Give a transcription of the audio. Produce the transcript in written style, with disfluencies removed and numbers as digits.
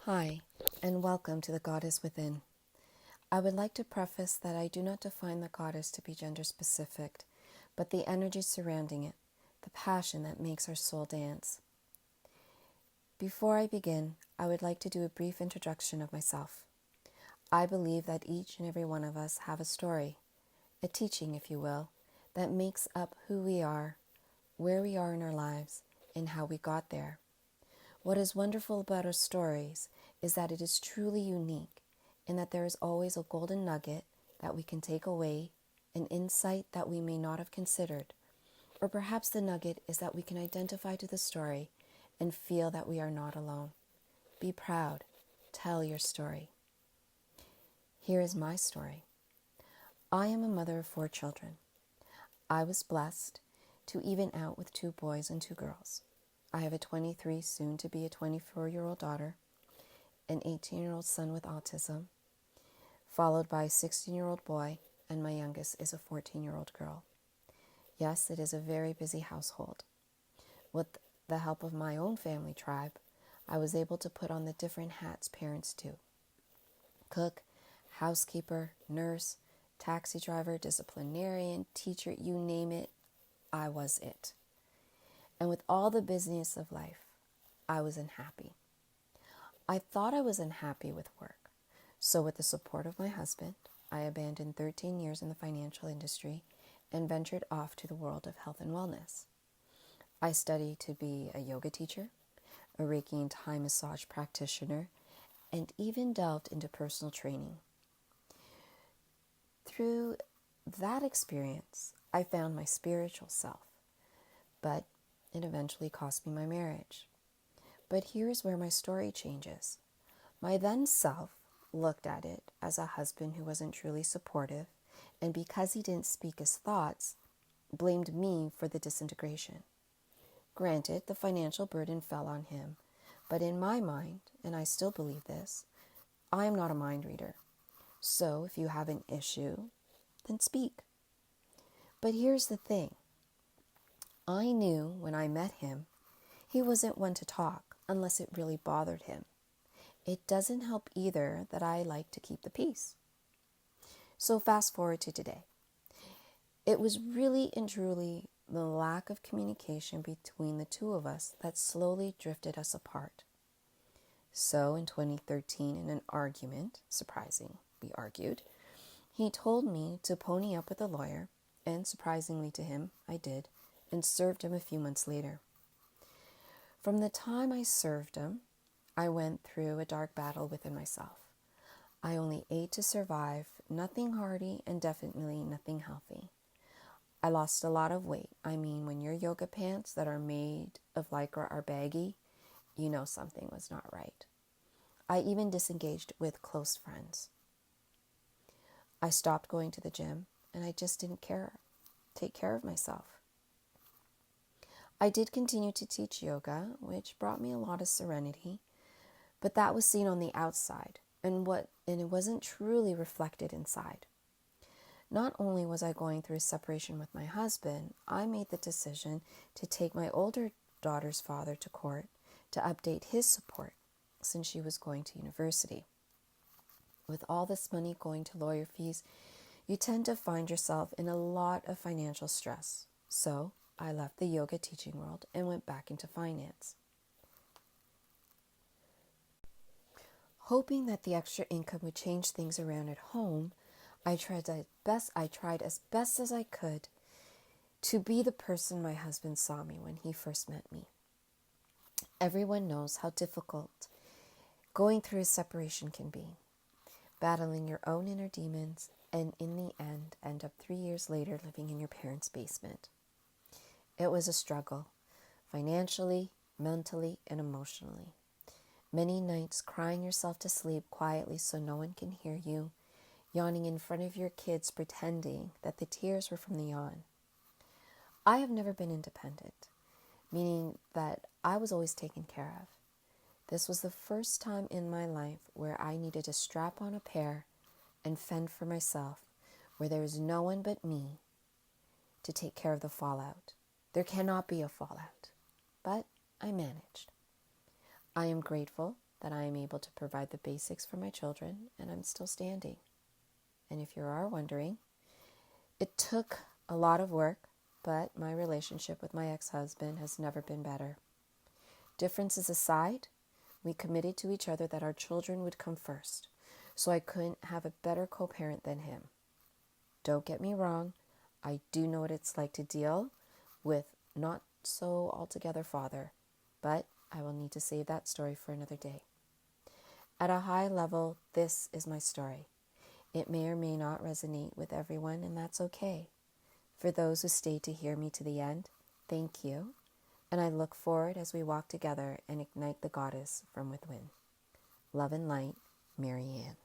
Hi, and welcome to The Goddess Within. I would like to preface that I do not define the goddess to be gender specific, but the energy surrounding it, the passion that makes our soul dance. Before I begin, I would like to do a brief introduction of myself. I believe that each and every one of us have a story, a teaching, if you will, that makes up who we are, where we are in our lives, and how we got there. What is wonderful about our stories is that it is truly unique and that there is always a golden nugget that we can take away, an insight that we may not have considered. Or perhaps the nugget is that we can identify to the story and feel that we are not alone. Be proud. Tell your story. Here is my story. I am a mother of 4 children. I was blessed to even out with 2 boys and 2 girls. I have a 23, soon to be a 24-year-old daughter, an 18-year-old son with autism, followed by a 16-year-old boy, and my youngest is a 14-year-old girl. Yes, it is a very busy household. With the help of my own family tribe, I was able to put on the different hats parents do. Cook, housekeeper, nurse, taxi driver, disciplinarian, teacher, you name it, I was it. And with all the busyness of life, I was unhappy. I thought I was unhappy with work. So with the support of my husband, I abandoned 13 years in the financial industry and ventured off to the world of health and wellness. I studied to be a yoga teacher, a Reiki and Thai massage practitioner, and even delved into personal training. Through that experience, I found my spiritual self, but it eventually cost me my marriage. But here's where my story changes. My then self looked at it as a husband who wasn't truly supportive, and because he didn't speak his thoughts, blamed me for the disintegration. Granted, the financial burden fell on him, but in my mind, and I still believe this, I am not a mind reader. So if you have an issue, then speak. But here's the thing. I knew when I met him, he wasn't one to talk unless it really bothered him. It doesn't help either that I like to keep the peace. So fast forward to today. It was really and truly the lack of communication between the two of us that slowly drifted us apart. So in 2013, in an argument, surprising, we argued, he told me to pony up with a lawyer, and surprisingly to him, I did, and served him a few months later. From the time I served him, I went through a dark battle within myself. I only ate to survive, nothing hearty, and definitely nothing healthy. I lost a lot of weight. I mean, when your yoga pants that are made of Lycra are baggy, you know something was not right. I even disengaged with close friends. I stopped going to the gym, and I just didn't take care of myself. I did continue to teach yoga, which brought me a lot of serenity, but that was seen on the outside, and it wasn't truly reflected inside. Not only was I going through a separation with my husband, I made the decision to take my older daughter's father to court to update his support since she was going to university. With all this money going to lawyer fees, you tend to find yourself in a lot of financial stress. So I left the yoga teaching world and went back into finance. Hoping that the extra income would change things around at home, I tried as best as I could to be the person my husband saw me when he first met me. Everyone knows how difficult going through a separation can be, battling your own inner demons, and in the end up 3 years later living in your parents' basement. It was a struggle, financially, mentally, and emotionally. Many nights crying yourself to sleep quietly so no one can hear you, yawning in front of your kids pretending that the tears were from the yawn. I have never been independent, meaning that I was always taken care of. This was the first time in my life where I needed to strap on a pair and fend for myself, where there was no one but me to take care of the fallout. There cannot be a fallout, but I managed. I am grateful that I am able to provide the basics for my children, and I'm still standing. And if you are wondering, it took a lot of work, but my relationship with my ex-husband has never been better. Differences aside, we committed to each other that our children would come first, so I couldn't have a better co-parent than him. Don't get me wrong, I do know what it's like to deal with not so altogether father, but I will need to save that story for another day. At a high level, this is my story. It may or may not resonate with everyone, and that's okay. For those who stayed to hear me to the end, thank you, and I look forward as we walk together and ignite the goddess from within. Love and light, Mary Ann.